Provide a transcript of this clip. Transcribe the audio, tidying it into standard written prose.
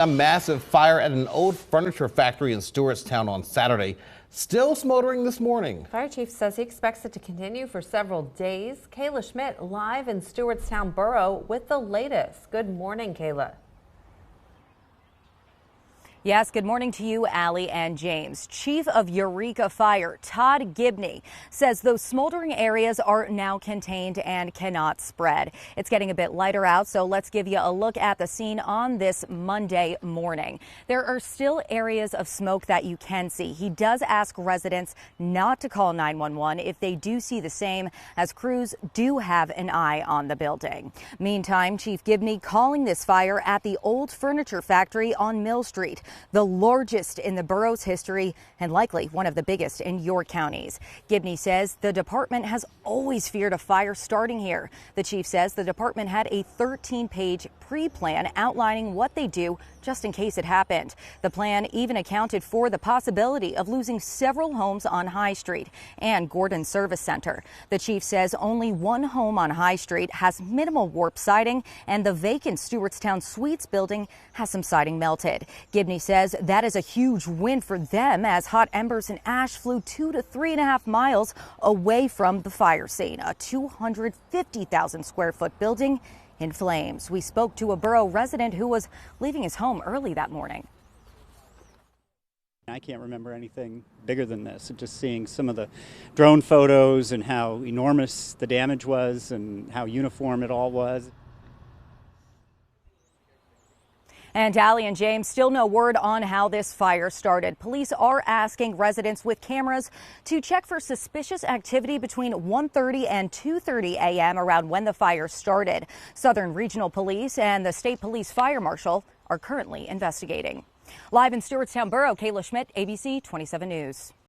A massive fire at an old furniture factory in Stewartstown on Saturday, still smoldering this morning. Fire chief says he expects it to continue for several days. Kayla Schmidt live in Stewartstown Borough with the latest. Good morning, Kayla. Yes, good morning to you, Allie and James. Chief of Eureka Fire, Todd Gibney, says those smoldering areas are now contained and cannot spread. It's getting a bit lighter out, so let's give you a look at the scene on this Monday morning. There are still areas of smoke that you can see. He does ask residents not to call 911 if they do see the same, as crews do have an eye on the building. Meantime, Chief Gibney calling this fire at the old furniture factory on Mill Street, the largest in the borough's history and likely one of the biggest in your counties. Gibney says the department has always feared a fire starting here. The chief says the department had a 13-page pre-plan outlining what they do just in case it happened. The plan even accounted for the possibility of losing several homes on High Street and Gordon Service Center. The chief says only one home on High Street has minimal warp siding, and the vacant Stewartstown Suites building has some siding melted. Gibney says that is a huge win for them, as hot embers and ash flew 2 to 3.5 miles away from the fire scene, a 250,000 square foot building in flames. We spoke to a borough resident who was leaving his home early that morning. I can't remember anything bigger than this. Just seeing some of the drone photos and how enormous the damage was and how uniform it all was. And Allie and James, still no word on how this fire started. Police are asking residents with cameras to check for suspicious activity between 1:30 and 2:30 a.m. around when the fire started. Southern Regional Police and the State Police Fire Marshal are currently investigating. Live in Stewartstown Borough, Kayla Schmidt, ABC 27 News.